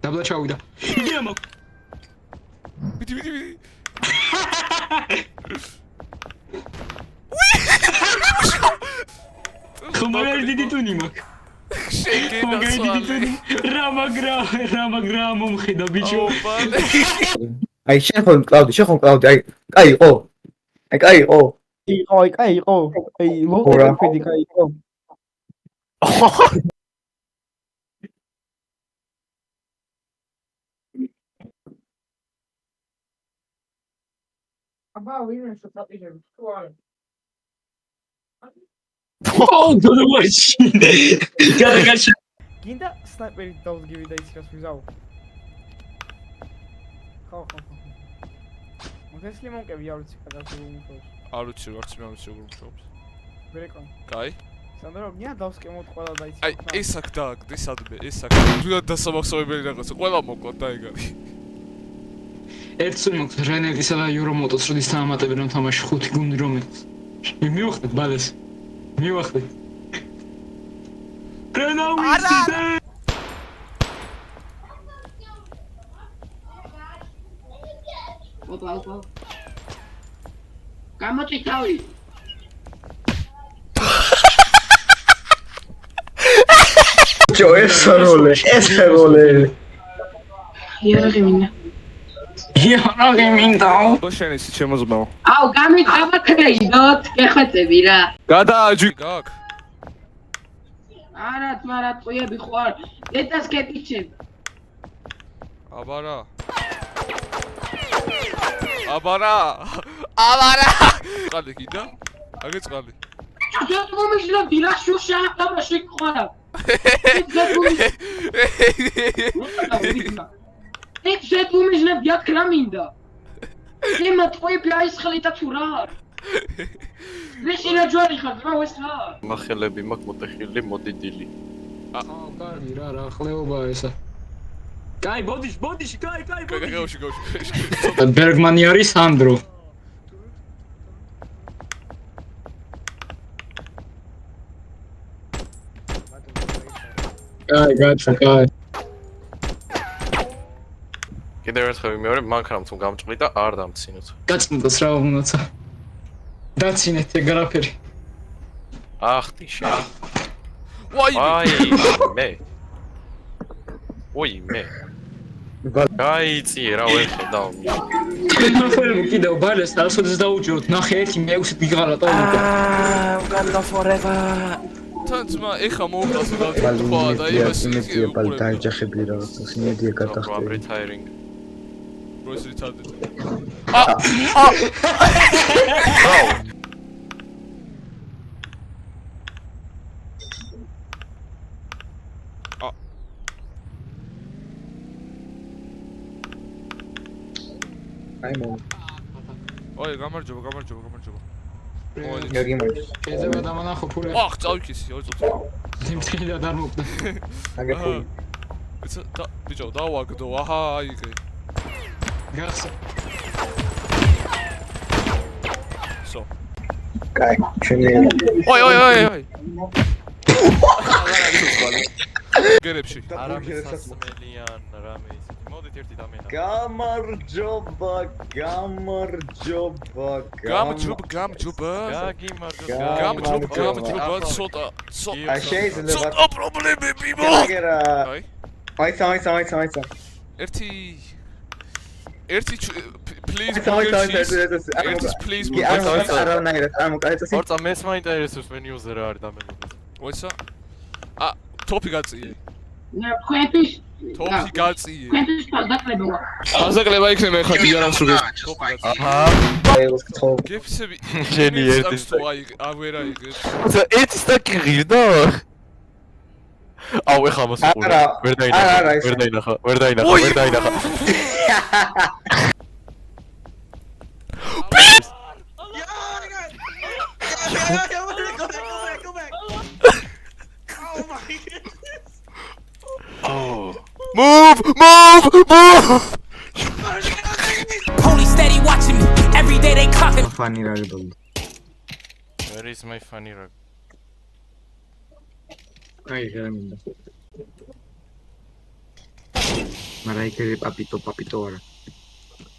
დაბლა ჩავიდა. იდეა მაქვს. Bitti. ხო მაგარი დიდი ტუნი მაქვს. მაგარი დიდი ტუნი. რა მაგრა მომხედა ბიჭო. აი შენ ხომ კლაუდი, აი კაი იყო. იყო. აი მოხდა კაი იყო. აბა ვინმე შეტყიჟები თუ არა დოდომაში გადაგაში გინდა სნაიპერი დავსგივი და იცის ვიზავ ხო მოგესლი მომკევი არ ვიცი გადაგები უმუშაობს არ ვიცი როგორც მე არ ვიცი როგორ მუშაობს ვერეკო კაი სანდრო გინდა დავსკემოთ ყველა და იცის აი ეს აქ დააგდე სადმე ეს აქ თუნდაც დასამახსოვრებელი რაღაცა ყველა მოკლა და ეგარი ერთს მაქვს რენელისა და იურომოტოს როდის თამამატები რომ თამაში 5 გუნდი რომელიც მივხვდით ბალეს მივხვდით რენავიცი ოპა გამოწი თავი ჯო ეს როლე იარაღი მინდა იარაღი მინდა ბოშენ ის შემოზმაო აუ გამიქრეიდოთ გეხვეწები რა გადააჯი გაკ არა თმარა წუები ხوار დედას გეპიჩებ აბარა ყალი კიდა აგე წყალი ჩათო მომიშლა დილა შუშა და შეგხვარა ეგ ზეთუმიშნა ბიაქრა მინდა ემა ტყუები აისხლითა თუ რა ვეშინა ჯვარი ხარ რა ეს რა მახელები მაქვს მოტეხილი მოდიდილი აუ კარგი რა ხლეობა ესა კაი ბოდიში კაი გაუში ბერგმანი არის სანდრო კაი კიდევ ერთხელ მეორე მანქანამ თუ გამჭყლი და არ დამცინოთ გაწმუნდოს რა უნდაცა დაცინეთ ეგრაფერი ახტი შენ ვაიმე გაიწიე რა ვერ ხედავ ნახე კიდევ ბალეს დასოდეს დაუჭიროთ ნახე 1-6 გიგარა ტოლიკა განდა forever თანცმა ეხა მოუკლას და თქვა და იმას დაიჯახები რაღაცა სინედია გადახტე რიტაირინგ როის რიტარდ აი მო ოი გამარჯობა გაგიმარჯობა შეიძლება დამანახო ფულე ახ წავიქისი ოი წუთი სიმწკიდა და მოკდა აგეფული და ბიჭო დავაგდო აჰა აიღე გახსა სო კაი ჩემი ოი გერებში არამესასმელიან რამე ისეთი მოდით ერთი დამენა გამარჯობა გამარჯობა ცოტა შეიძლება პრობლემები გერა აი აიცა ერთი please please ორცა მეს მაინტერესებს მენიუზე რა არის დამენებული ვაისა ტოპი გაწიე ქვენთვის ტოპი გაწიე ქვენთვის დაკლებია აზაკლება იქნება ხა დიარანს რო აჰა გიფსები შენი ერთი აი ავერა იგებს ცა ეთი სტაკი ღირდა აუ ეხა მას უყურე ვერ დაინახა Move! Police steady watching me. Every day they clocking. ფანი რა გიდო Where is my funny rug? აი რა მინდა Maraikere papito ara.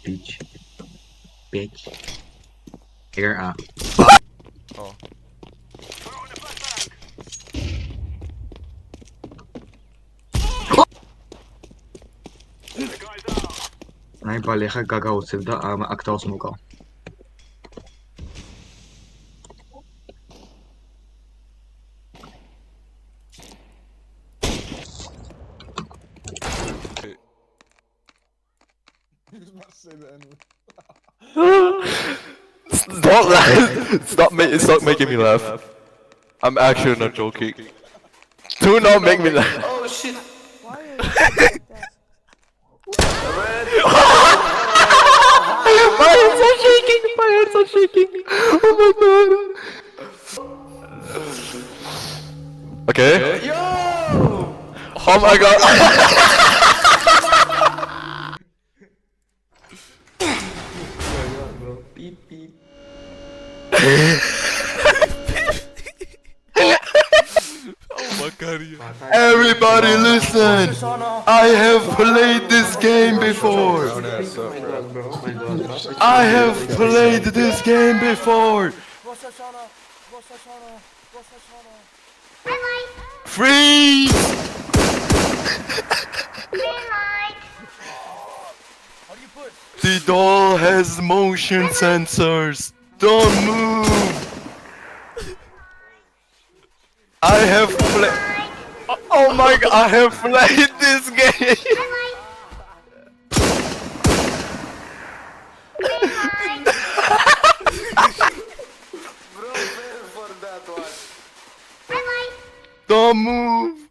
Bitch. Here Oh. აი ბალე ხა გაგაოცებ და აქ თავს მოკავ. Stop making me laugh. I'm actually not joking. Do not make me laugh. Oh shit. My hands are shaking. Oh my god. Okay. Yo! Oh my god. Everybody listen! I have played this game before! I have played this game before! Freeze! The doll has motion sensors! Don't move! I have played. Oh my god, I have played this game! Don't move!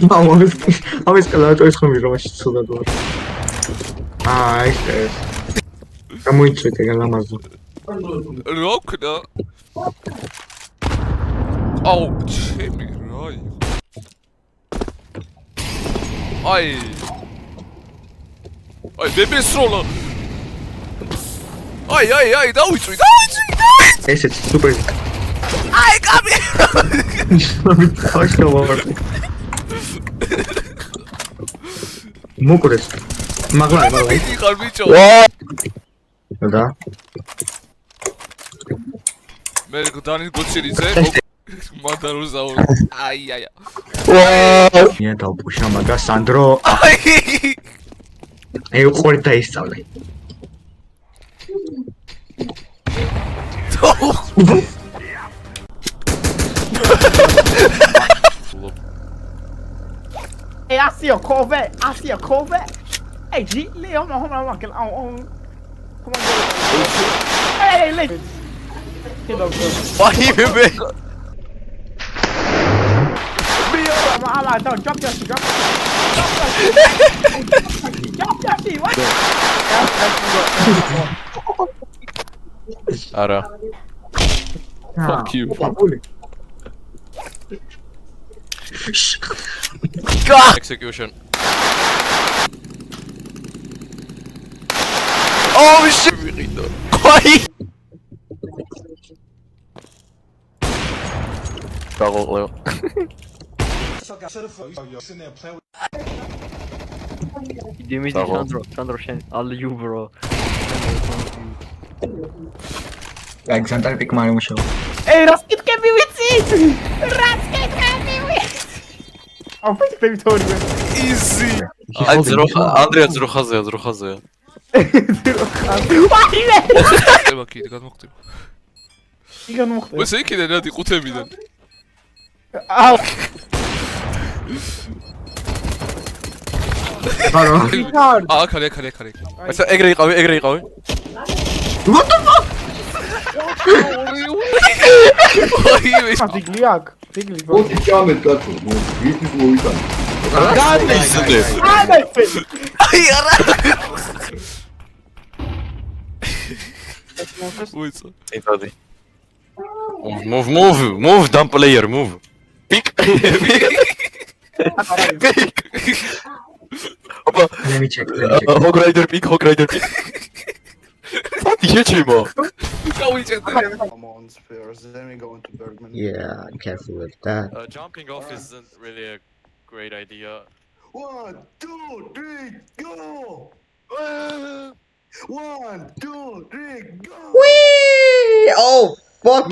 ამის კალათო ის ხომ ვიროში ცუდად ვარ. ეს. გამოიწვეთ ეგ ლამაზო. რა ქნა? აუ, ჩემი რა იყო? აი, ბებესროლა. აი, დავიწვი. ესეც სუპერ. აი, კამი. ხაშო ვარ. მოკრეს. მაგლა. იყარ ბიჭო. და მე გდანი გოცილიძე. მადაროზაო. აი. მე დავპუშა მაგა სანდრო. აი. ყორი დაისწავლე. Hey, I see a Corvette. Hey, G, hold on. Come on, Hey, listen. Why even big? Don't drop your shit. Drop your shit. What? Ara. Fuck you. God! Execution. Oh shit! Why? Leo. Dimitri Chandro Shen, all you bro. Alexander pick my show. Hey, Raskit can be with it! Oh, please, baby, Tony. Easy. Andrea ზროხაზე. Why you there? ება კიდე გადმოხდება. ესე იქიდან რადი ყუთებიდან. Ow. ხარე. ესე ეგრე იყავი. What the fuck? Digliak. Oti ჭამეთ კაცო. ვითის მოვიტანე. აი არა. უიცა. იტადი. Move, dumb player, move. Pick. Let me check. Let me check. Hog Rider pink, Hog Rider pink. What the hell, Come on, Spurs. Then we go into Bergman. Yeah, careful with that. Jumping off isn't really a great idea. 1, 2, 3, go! 1, 2, 3, go! Whee! Oh, fuck!